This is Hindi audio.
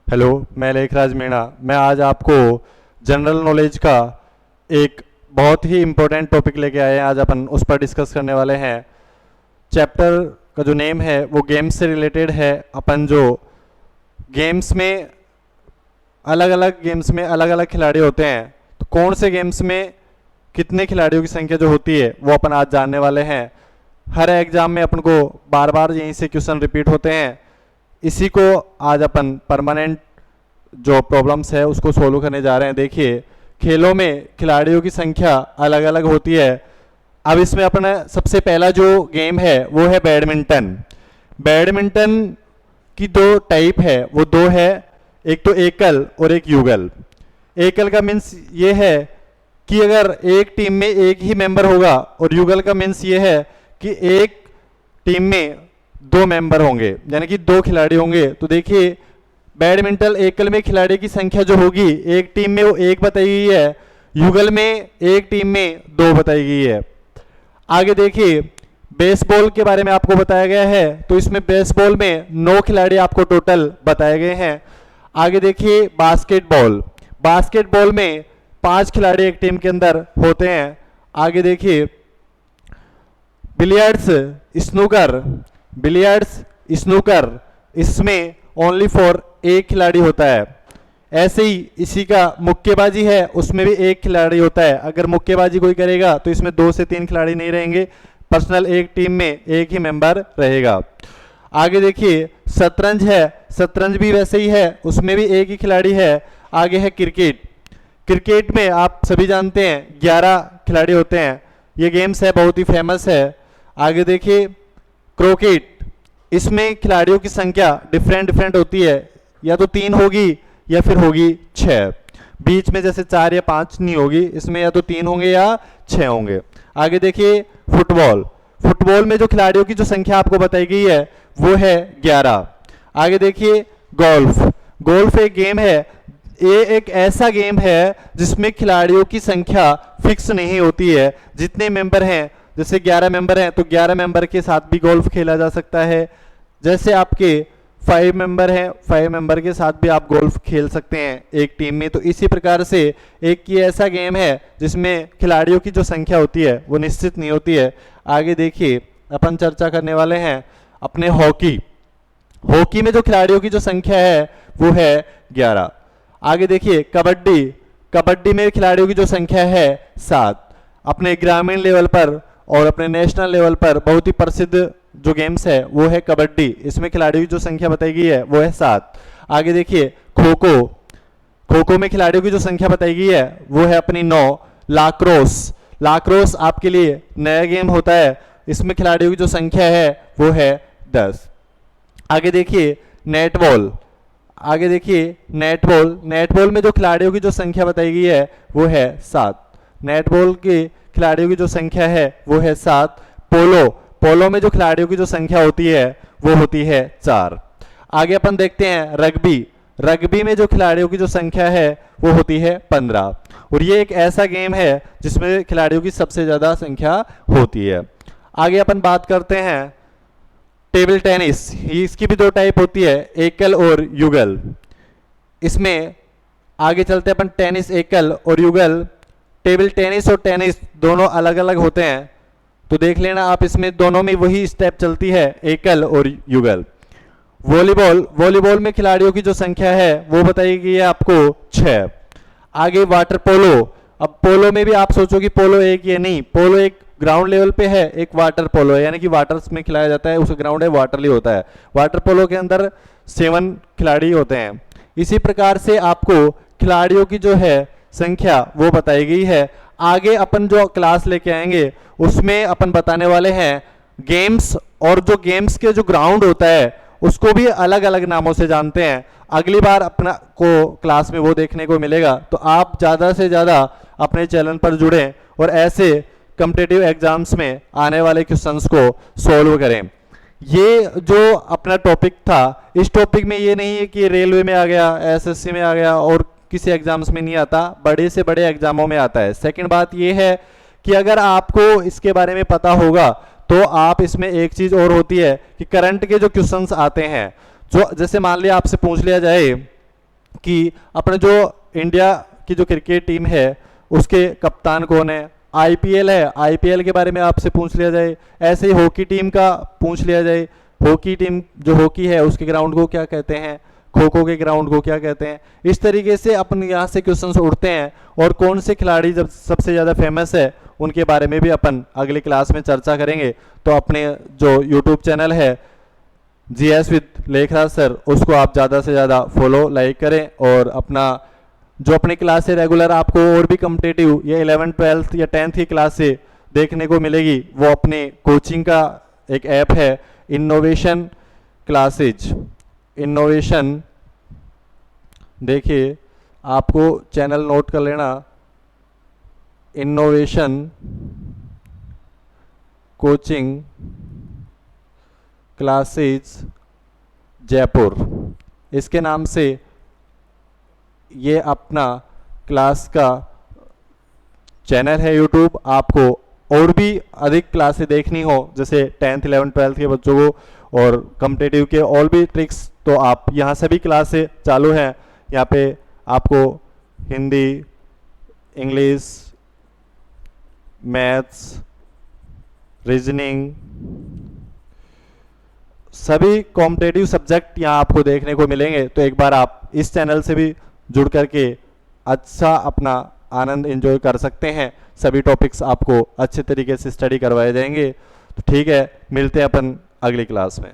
हेलो, मैं लेखराज मीणा। मैं आज आपको जनरल नॉलेज का एक बहुत ही इम्पोर्टेंट टॉपिक लेके आए हैं। आज अपन उस पर डिस्कस करने वाले हैं। चैप्टर का जो नेम है वो गेम्स से रिलेटेड है। अपन जो गेम्स में अलग अलग खिलाड़ी होते हैं, तो कौन से गेम्स में कितने खिलाड़ियों की संख्या जो होती है वो अपन आज जानने वाले हैं। हर एग्जाम में अपन को बार बार यहीं से क्वेश्चन रिपीट होते हैं। इसी को आज अपन परमानेंट जो प्रॉब्लम्स है उसको सोल्व करने जा रहे हैं। देखिए, खेलों में खिलाड़ियों की संख्या अलग अलग होती है। अब इसमें अपना सबसे पहला जो गेम है वो है बैडमिंटन। बैडमिंटन की दो टाइप है, वो दो है, एक तो एकल और एक युगल। एकल का मीन्स ये है कि अगर एक टीम में एक ही मेंबर होगा, और युगल का मीन्स ये है कि एक टीम में दो मेंबर होंगे, यानी कि दो खिलाड़ी होंगे। तो देखिए, बैडमिंटन एकल में खिलाड़ी की संख्या जो होगी एक टीम में वो एक बताई गई है, युगल में एक टीम में दो बताई गई है। आगे देखिए, बेसबॉल के बारे में आपको बताया गया है, तो इसमें बेसबॉल में 9 खिलाड़ी आपको टोटल बताए गए हैं। आगे देखिए, बास्केटबॉल। बास्केटबॉल में 5 खिलाड़ी एक टीम के अंदर होते हैं। आगे देखिए, बिलियर्ड्स, स्नूकर, इसमें ओनली फॉर एक खिलाड़ी होता है। ऐसे ही इसी का मुक्केबाजी है, उसमें भी एक खिलाड़ी होता है। अगर मुक्केबाजी कोई करेगा तो इसमें 2 से 3 खिलाड़ी नहीं रहेंगे, पर्सनल एक टीम में एक ही मेंबर रहेगा। आगे देखिए, शतरंज है, शतरंज भी वैसे ही है, उसमें भी एक ही खिलाड़ी है। आगे है क्रिकेट। क्रिकेट में आप सभी जानते हैं 11 खिलाड़ी होते हैं। ये गेम्स है, बहुत ही फेमस है। आगे देखिए, क्रिकेट, इसमें खिलाड़ियों की संख्या डिफरेंट होती है, या तो 3 होगी या फिर होगी 6। बीच में जैसे 4 या 5 नहीं होगी, इसमें या तो 3 होंगे या 6 होंगे। आगे देखिए, फुटबॉल। फुटबॉल में जो खिलाड़ियों की जो संख्या आपको बताई गई है वो है 11। आगे देखिए, गोल्फ। गोल्फ एक गेम है, ये एक ऐसा गेम है जिसमें खिलाड़ियों की संख्या फिक्स नहीं होती है। जितने मेंबर हैं, जैसे 11 मेंबर हैं तो 11 मेंबर के साथ भी गोल्फ खेला जा सकता है। जैसे आपके 5 मेंबर हैं, 5 मेंबर के साथ भी आप गोल्फ खेल सकते हैं एक टीम में। तो इसी प्रकार से एक ये ऐसा गेम है जिसमें खिलाड़ियों की जो संख्या होती है वो निश्चित नहीं होती है। आगे देखिए, अपन चर्चा करने वाले हैं अपने हॉकी। हॉकी में जो खिलाड़ियों की जो संख्या है वो है 11। आगे देखिए, कबड्डी। कबड्डी में खिलाड़ियों की जो संख्या है 7। अपने ग्रामीण लेवल पर और अपने नेशनल लेवल पर बहुत ही प्रसिद्ध जो गेम्स है वो है कबड्डी। इसमें खिलाड़ियों की जो संख्या बताई गई है वो है 7। आगे देखिए, खो खो। खो खो में खिलाड़ियों की जो संख्या बताई गई है वो है अपनी 9। लाक्रोस। लाक्रोस आपके लिए नया गेम होता है, इसमें खिलाड़ियों की जो संख्या है वो है 10। आगे देखिए, नेटबॉल। आगे देखिए, नेटबॉल। नेटबॉल में जो खिलाड़ियों की जो संख्या बताई गई है वो है 7। नेटबॉल के खिलाड़ियों की जो संख्या है वो है 7। पोलो। पोलो में जो खिलाड़ियों की जो संख्या होती है वो होती है 4। आगे अपन देखते हैं रग्बी। रग्बी में जो खिलाड़ियों की जो संख्या है वो होती है 15। और ये एक ऐसा गेम है जिसमें खिलाड़ियों की सबसे ज़्यादा संख्या होती है। आगे अपन बात करते हैं टेबल टेनिस। इसकी भी 2 टाइप होती है, एकल और युगल। इसमें आगे चलते हैं अपन, टेनिस एकल और युगल। टेबल टेनिस और टेनिस दोनों अलग अलग होते हैं, तो देख लेना आप, इसमें दोनों में वही स्टेप चलती है, एकल और युगल। वॉलीबॉल। वॉलीबॉल में खिलाड़ियों की जो संख्या है वो बताई गई है आपको 6। आगे वाटर पोलो। अब पोलो में भी आप सोचो कि पोलो एक ये नहीं, पोलो एक ग्राउंड लेवल पे है, एक वाटर पोलो है, यानी कि वाटर्स में खिलाया जाता है, उसका ग्राउंड है, वाटरली होता है। वाटर पोलो के अंदर 7 खिलाड़ी होते हैं। इसी प्रकार से आपको खिलाड़ियों की जो है संख्या वो बताई गई है। आगे अपन जो क्लास लेके आएंगे उसमें अपन बताने वाले हैं गेम्स, और जो गेम्स के जो ग्राउंड होता है उसको भी अलग अलग नामों से जानते हैं। अगली बार अपना को क्लास में वो देखने को मिलेगा। तो आप ज़्यादा से ज़्यादा अपने चैनल पर जुड़ें और ऐसे कॉम्पिटिटिव एग्जाम्स में आने वाले क्वेश्चंस को सॉल्व करें। ये जो अपना टॉपिक था, इस टॉपिक में ये नहीं है कि रेलवे में आ गया, एसएससी में आ गया और किसी एग्जाम्स में नहीं आता, बड़े से बड़े एग्जामों में आता है। सेकंड बात ये है कि अगर आपको इसके बारे में पता होगा तो आप इसमें एक चीज और होती है कि करंट के जो क्वेश्चंस आते हैं, जो जैसे मान लिया आपसे पूछ लिया जाए कि अपने जो इंडिया की जो क्रिकेट टीम है उसके कप्तान कौन है, आईपीएल है, आईपीएल के बारे में आपसे पूछ लिया जाए, ऐसे ही हॉकी टीम का पूछ लिया जाए, हॉकी टीम जो हॉकी है उसके ग्राउंड को क्या कहते हैं, खो खो के ग्राउंड को क्या कहते हैं। इस तरीके से अपन यहाँ से क्वेश्चंस उठते हैं, और कौन से खिलाड़ी जब सबसे ज़्यादा फेमस है उनके बारे में भी अपन अगली क्लास में चर्चा करेंगे। तो अपने जो यूट्यूब चैनल है जीएस विद लेखराज सर, उसको आप ज़्यादा से ज़्यादा फॉलो लाइक करें, और अपना जो अपनी क्लास से रेगुलर आपको और भी कम्पिटेटिव या 11th 12th या 10th की क्लास से देखने को मिलेगी, वो अपने कोचिंग का एक ऐप है इनोवेशन क्लासेज। इनोवेशन, देखिए आपको चैनल नोट कर लेना, इनोवेशन कोचिंग क्लासेज जयपुर, इसके नाम से ये अपना क्लास का चैनल है यूट्यूब। आपको और भी अधिक क्लासें देखनी हो, जैसे 10th 11th 12th के बच्चों को और कम्पिटेटिव के और भी ट्रिक्स, तो आप यहाँ सभी क्लासें चालू हैं। यहाँ पे आपको हिंदी, इंग्लिश, मैथ्स, रीजनिंग, सभी कॉम्पिटेटिव सब्जेक्ट यहाँ आपको देखने को मिलेंगे। तो एक बार आप इस चैनल से भी जुड़ करके अच्छा अपना आनंद एंजॉय कर सकते हैं। सभी टॉपिक्स आपको अच्छे तरीके से स्टडी करवाए जाएंगे। तो ठीक है, मिलते हैं अपन अगली क्लास में।